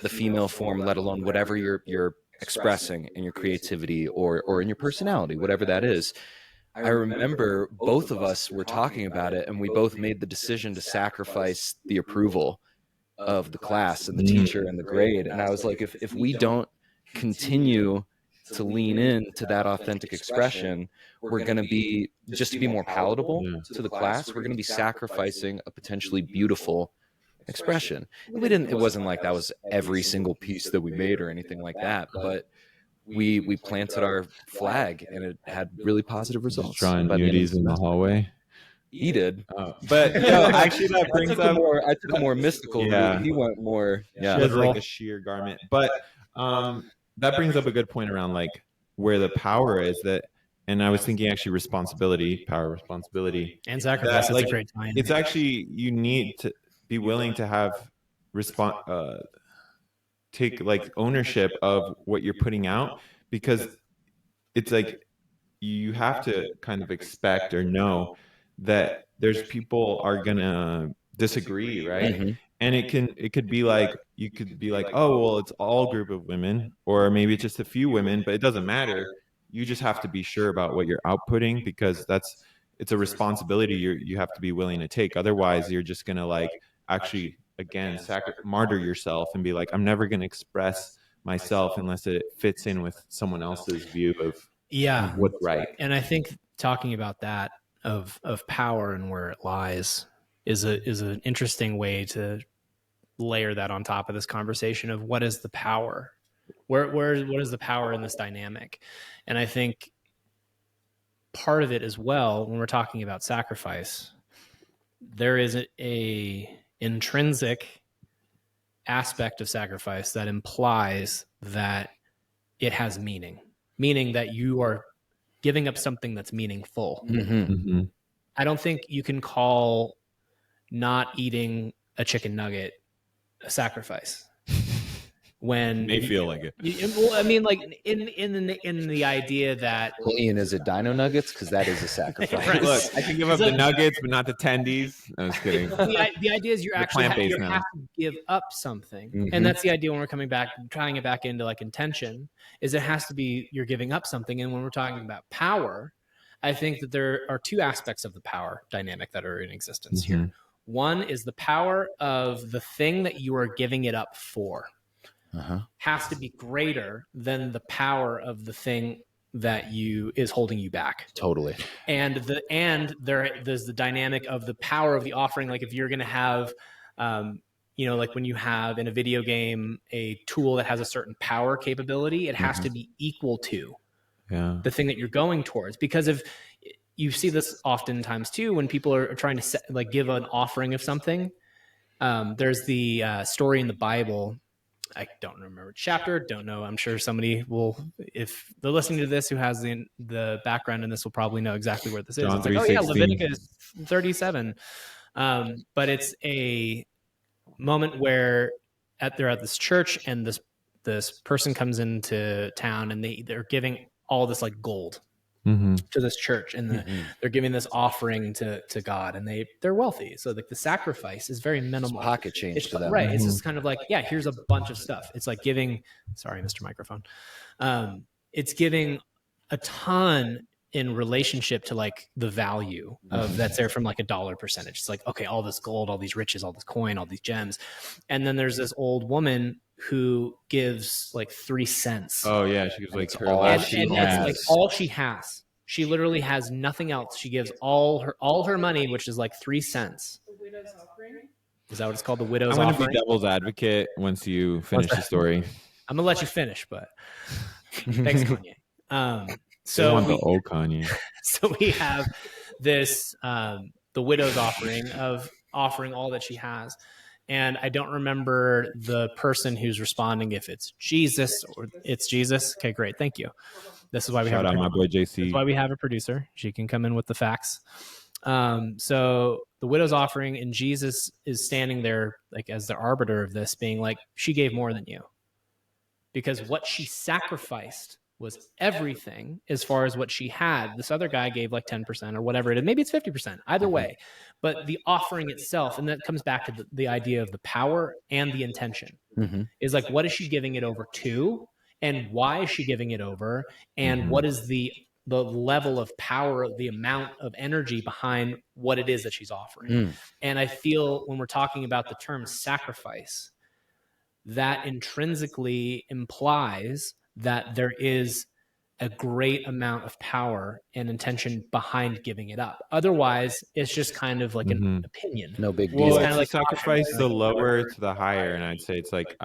the female form, let alone whatever you're expressing in your creativity or in your personality, whatever that is, I remember both of us were talking about it, and we both made the decision to sacrifice the approval of the class and the teacher and the grade. And I was like, if we don't continue to lean in to that authentic expression, we're going to be, just to be more palatable to the class, we're going to be sacrificing a potentially beautiful expression. And it wasn't like that was every single piece that we made or anything like that, but we planted our flag, and it had really positive results. Just drawing nudies in the hallway. He did, but actually that brings up I took a more mystical route. He went more like a sheer garment. But that brings up a good point around like where the power is. That, and I was thinking actually responsibility, power, responsibility, and sacrifice. That's like, a great time. It's actually, you need to be willing to have take like ownership of what you're putting out, because it's like you have to kind of expect or know that there's people are gonna disagree, right? And it could be like, you could be like, oh well, it's all group of women, or maybe it's just a few women, but it doesn't matter. You just have to be sure about what you're outputting, because it's a responsibility you have to be willing to take. Otherwise you're just gonna like actually again martyr yourself and be like, I'm never going to express myself unless it fits in with someone else's view of what's right. And I think talking about that of power and where it lies is an interesting way to layer that on top of this conversation of what is the power, what is the power in this dynamic. And I think part of it as well, when we're talking about sacrifice, there is a intrinsic aspect of sacrifice that implies that it has meaning that you are giving up something that's meaningful. I don't think you can call not eating a chicken nugget a sacrifice. when may feel like it. well, I mean, like in the idea that, Well, Ian, is it Dino Nuggets? Because that is a sacrifice. Right. Look, I can give up the nuggets, but not the tendies. I'm just kidding. the idea is you actually plant-based you now. have to give up something, Mhm. and that's the idea when we're tying it back into like intention, is it has to be you're giving up something. And when we're talking about power, I think that there are two aspects of the power dynamic that are in existence here. One is the power of the thing that you are giving it up for has to be greater than the power of the thing that is holding you back. Totally. And there's the dynamic of the power of the offering. Like if you're going to have, like when you have in a video game a tool that has a certain power capability, it has to be equal to the thing that you're going towards. Because if you see this oftentimes too, when people are trying to give an offering of something, there's the story in the Bible. I don't remember which chapter, don't know. I'm sure somebody will, if they're listening to this who has the background in this, will probably know exactly where this is. John It's like, oh yeah, 3:16. Leviticus 37. But it's a moment where they're at this church, and this person comes into town, and they're giving all this like gold to this church, and they're giving this offering to God, and they're wealthy, so like the sacrifice is very minimal. It's pocket change to them, right? It's just kind of like, yeah, here's a bunch of stuff. It's like giving, sorry, Mr. Microphone, it's giving a ton in relationship to like the value of that's there from like a dollar percentage. It's like, okay, all this gold, all these riches, all this coin, all these gems, and then there's this old woman who gives like 3 cents. Oh yeah, she gives like all And she it's has. like all she has. She literally has nothing else. She gives all her money, which is like 3 cents. The widow's offering. Is that what it's called? The widow's I'm going to offering? be devil's advocate once you finish the story. I'm gonna let you finish, but thanks, Kanye. They So want the old Kanye. so we have this the widow's offering of offering all that she has. And I don't remember the person who's responding, if it's Jesus or it's Jesus. Okay, great. Thank you. This is why we Shout out have my boy This JC. is why we have a producer. She can come in with the facts. So the widow's offering, and Jesus is standing there like as the arbiter of this, being like, she gave more than you. Because what she sacrificed was everything as far as what she had. This other guy gave like 10% or whatever it is. Maybe it's 50%, either way. But the offering itself, and that comes back to the idea of the power and the intention, is like, what is she giving it over to? And why is she giving it over? And what is the level of power, the amount of energy behind what it is that she's offering? And I feel when we're talking about the term sacrifice, that intrinsically implies that there is a great amount of power and intention behind giving it up. Otherwise, it's just kind of like an opinion. No big Well, deal. it's kinda like sacrifice the lower to the higher, and I'd say it's like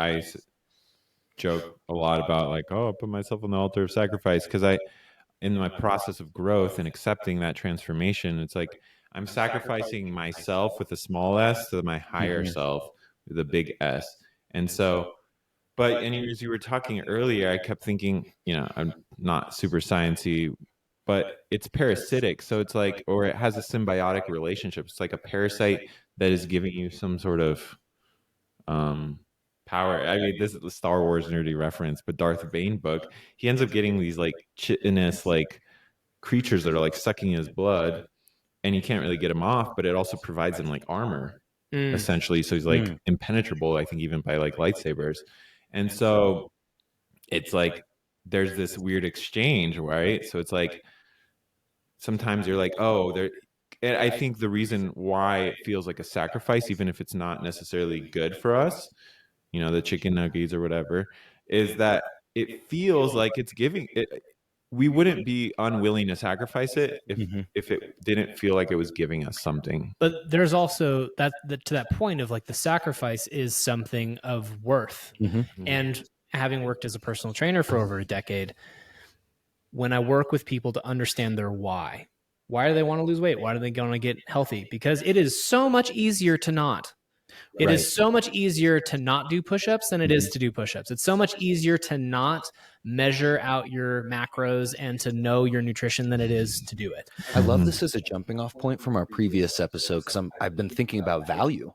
joke a lot about like, oh, I put myself on the altar of sacrifice, because in my process of growth and accepting that transformation, it's like I'm sacrificing myself with a small s to my higher self with a big S. And so, but and as you were talking earlier, I kept thinking, I'm not super sciencey, but it's parasitic. So it's like, or it has a symbiotic relationship. It's like a parasite that is giving you some sort of power. I mean, this is the Star Wars nerdy reference, but Darth Bane book, he ends up getting these like chitinous like creatures that are like sucking his blood, and he can't really get them off, but it also provides him like armor essentially. So he's like impenetrable, I think, even by like lightsabers. And so it's like there's this weird exchange, right? So it's like sometimes you're like, oh, there. And I think the reason why it feels like a sacrifice, even if it's not necessarily good for us, the chicken nuggets or whatever, is that it feels like it's giving it. We wouldn't be unwilling to sacrifice it if it didn't feel like it was giving us something. But there's also that to that point of like the sacrifice is something of worth. And having worked as a personal trainer for over a decade, when I work with people to understand their why do they want to lose weight? Why do they want to get healthy? Because it is so much easier to not. It Right. is so much easier to not do push-ups than it is to do push-ups. It's so much easier to not measure out your macros and to know your nutrition than it is to do it. I love this as a jumping off point from our previous episode, because I've been thinking about value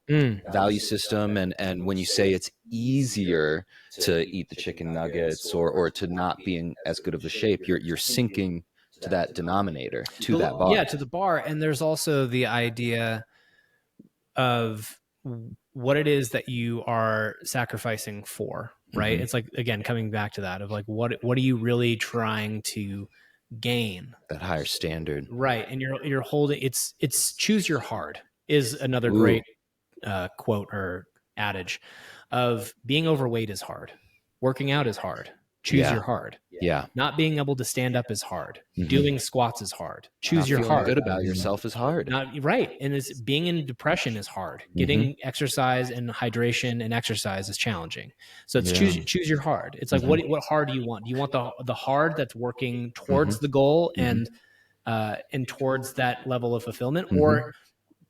system, and when you say it's easier to eat the chicken nuggets or to not being as good of a shape, you're sinking to that denominator, to that bar. Yeah, to the bar. And there's also the idea of what it is that you are sacrificing for, right? It's like, again, coming back to that of like, what are you really trying to gain? That higher standard. Right. And you're holding, it's choose your hard is another great quote or adage of being overweight is hard. Working out is hard. Choose your hard. Yeah. Not being able to stand up is hard. Doing squats is hard. Choose your hard. Good about yourself is hard. Not right. And it's being in depression is hard. Getting exercise and hydration and exercise is challenging. So it's choose your hard. It's like what hard do you want? Do you want the hard that's working towards the goal and towards that level of fulfillment, or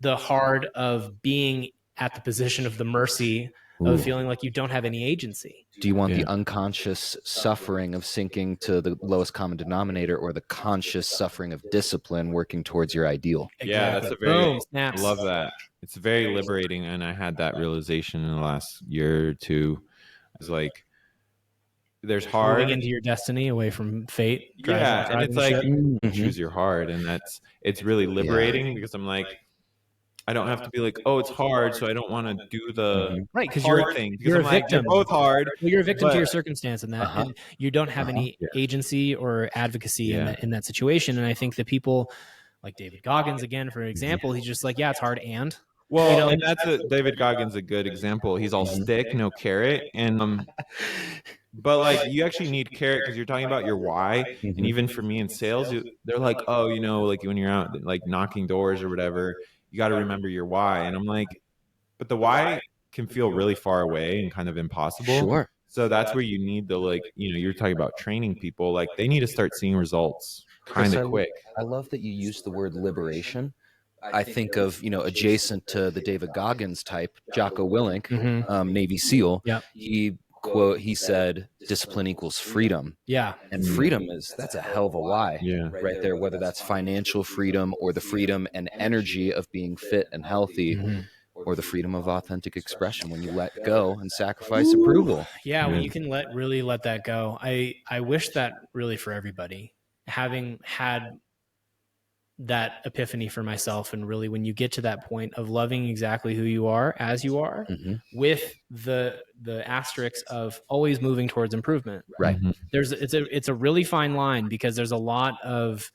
the hard of being at the position of the mercy of feeling like you don't have any agency? Do you want the unconscious suffering of sinking to the lowest common denominator, or the conscious suffering of discipline working towards your ideal? Yeah, that's a very, I love that. It's very liberating. And I had that realization in the last year or two. It's like, there's hard. Moving into your destiny away from fate. And it's like, choose your hard. And it's really liberating because I'm like, I don't have to be like, oh, it's hard, so I don't want to do the right, because hard thing. Because you're I'm a like, victim. they're both hard. Well, you're a victim to your circumstance in that, and you don't have any agency or advocacy in that situation. And I think that people like David Goggins, again, for example, he's just like, yeah, it's hard, and well, and that's David Goggins a good example. He's all stick, no carrot, and but like you actually need carrot because you're talking about your why. And even for me in sales, they're like, oh, like when you're out like knocking doors or whatever, you got to remember your why. And I'm like, but the why can feel really far away and kind of impossible. Sure. So that's where you need the, like, you're talking about training people, like they need to start seeing results kind of quick. I love that you use the word liberation. I think of, adjacent to the David Goggins type, Jocko Willink, Navy SEAL. Yeah. He said, discipline equals freedom. Yeah. And freedom that's a hell of a why right there, whether that's financial freedom or the freedom and energy of being fit and healthy, or the freedom of authentic expression when you let go and sacrifice approval. Yeah, when you can really let that go. I wish that really for everybody. Having had that epiphany for myself, and really when you get to that point of loving exactly who you are as you are, with the asterisks of always moving towards improvement. Right. It's a really fine line, because there's a lot of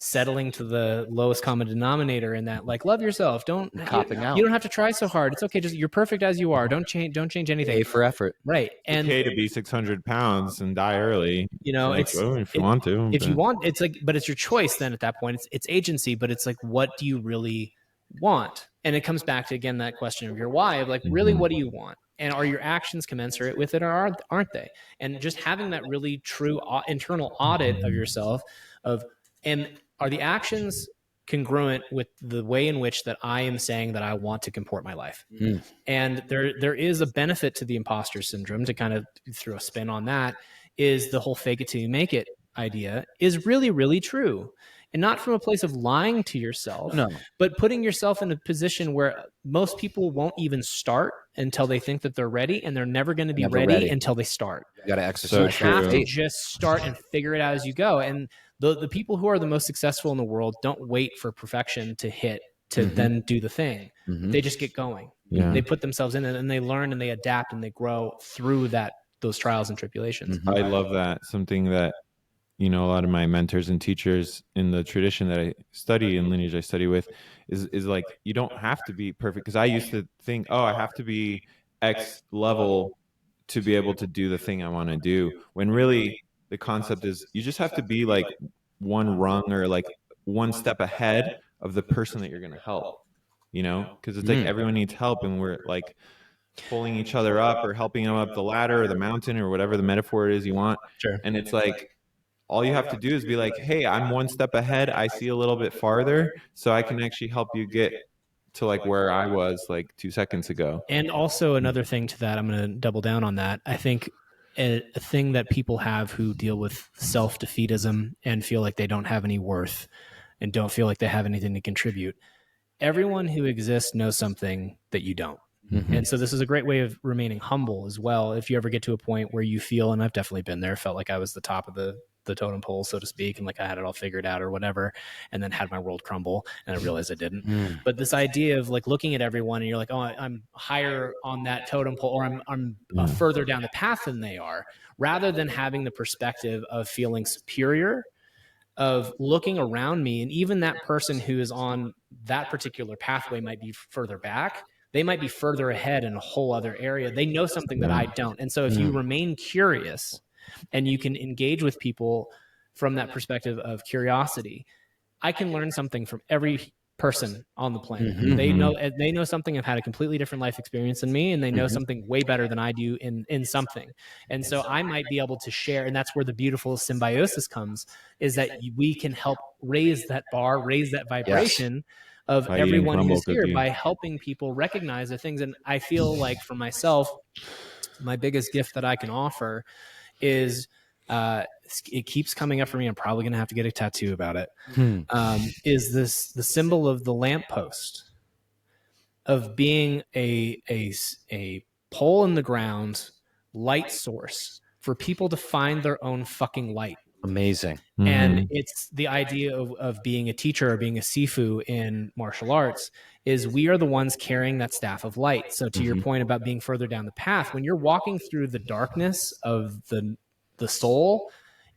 settling to the lowest common denominator in that, like, love yourself. Don't copping out. You don't have to try so hard. It's okay. Just you're perfect as you are. Don't change anything. A for effort. Right. And it's okay to be 600 pounds and die early. It's if you want to. If you want, it's like, but it's your choice then at that point. It's agency, but it's like, what do you really want? And it comes back to, again, that question of your why, of like, really, what do you want? And are your actions commensurate with it, or aren't they? And just having that really true internal audit of yourself and are the actions congruent with the way in which that I am saying that I want to comport my life? And there is a benefit to the imposter syndrome, to kind of throw a spin on that, is the whole fake it till you make it idea is really, really true. And not from a place of lying to yourself, but putting yourself in a position where most people won't even start until they think that they're ready, and they're never going to be ready until they start. You got to exercise. You have to just start and figure it out as you go. And the people who are the most successful in the world don't wait for perfection to hit to then do the thing. They just get going. They put themselves in it, and they learn and they adapt and they grow through those trials and tribulations. I love that. Something that, a lot of my mentors and teachers in the tradition that I study and lineage I study with is like, you don't have to be perfect. Because I used to think, I have to be X level to be able to do the thing I want to do. When really the concept is you just have to be like one rung or like one step ahead of the person that you're going to help, because it's like everyone needs help, and we're like pulling each other up or helping them up the ladder or the mountain or whatever the metaphor it is you want. Sure. And it's like, all you have to do is be like, hey, I'm one step ahead. I see a little bit farther, so I can actually help you get to like where I was like 2 seconds ago. And also another thing to that, I'm going to double down on that. I think a thing that people have who deal with self-defeatism and feel like they don't have any worth and don't feel like they have anything to contribute. Everyone who exists knows something that you don't. Mm-hmm. And so this is a great way of remaining humble as well. If you ever get to a point where you feel, and I've definitely been there, felt like I was the top of the totem pole, so to speak, and like I had it all figured out or whatever, and then had my world crumble and I realized I didn't. But this idea of like looking at everyone and you're like, oh, I'm higher on that totem pole, or I'm further down the path than they are, rather than having the perspective of feeling superior, of looking around me, and even that person who is on that particular pathway might be further back. They might be further ahead in a whole other area. They know something that I don't. And so if you remain curious and you can engage with people from that perspective of curiosity, I can learn something from every person on the planet. Mm-hmm. They know something. Have had a completely different life experience than me, and they know something way better than I do in something. And so I might be able to share, and that's where the beautiful symbiosis comes, is that we can help raise that bar, raise that vibration of everyone who's here by helping people recognize the things. And I feel like for myself, my biggest gift that I can offer is it keeps coming up for me. I'm probably going to have to get a tattoo about it. Is this the symbol of the lamppost, of being a pole in the ground light source for people to find their own fucking light. Amazing. And it's the idea of being a teacher or being a sifu in martial arts is we are the ones carrying that staff of light. So to your point about being further down the path, when you're walking through the darkness of the soul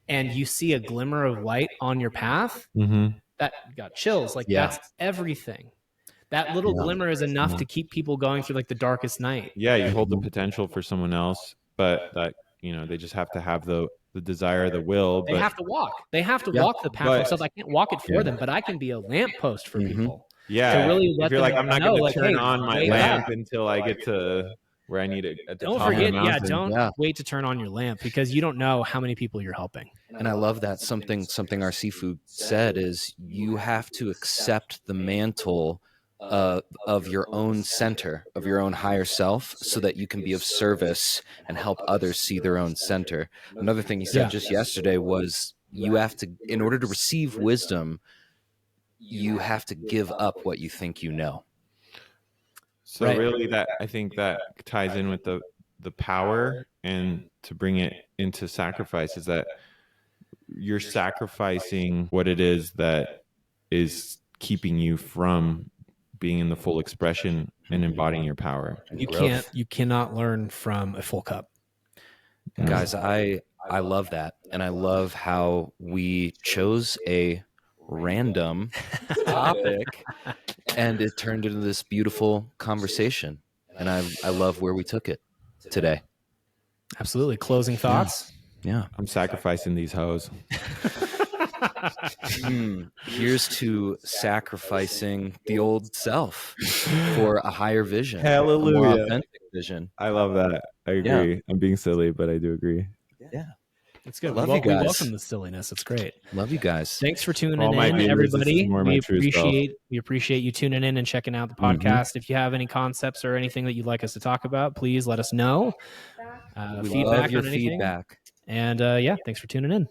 and you see a glimmer of light on your path, that got chills. Like that's everything. That little glimmer is enough to keep people going through like the darkest night. Yeah, you hold the potential for someone else, but that, they just have to have the desire, the will. They have to walk. They have to walk the path themselves. I can't walk it for them, but I can be a lamppost for people. Yeah. To really let if you're them like, I'm not going to turn hey, on my lamp until I get to where I need it at the don't top forget, of the mountain. don't wait to turn on your lamp, because you don't know how many people you're helping. And I love that something our Sifu said is you have to accept the mantle of your own center, of your own higher self, so that you can be of service and help others see their own center. Another thing he said just yesterday was you have to, in order to receive wisdom, you have to give up what you think you know. So really that, I think that ties in with the power, and to bring it into sacrifice is that you're sacrificing what it is that is keeping you from being in the full expression and embodying your power. You cannot learn from a full cup. Guys, I love that. And I love how we chose a random topic and it turned into this beautiful conversation. And I love where we took it today. Absolutely. Closing thoughts? Yeah. I'm sacrificing these hoes. Here's to sacrificing the old self for a higher vision. Hallelujah. A more authentic vision. I love that. I agree. Yeah. I'm being silly, but I do agree. Yeah. It's good. Love we you guys. welcome the silliness. It's great. Love you guys. Thanks for tuning All my in, viewers, this everybody. is more my true self. We appreciate you tuning in and checking out the podcast. If you have any concepts or anything that you'd like us to talk about, please let us know. We Feedback love your on anything. feedback. And thanks for tuning in.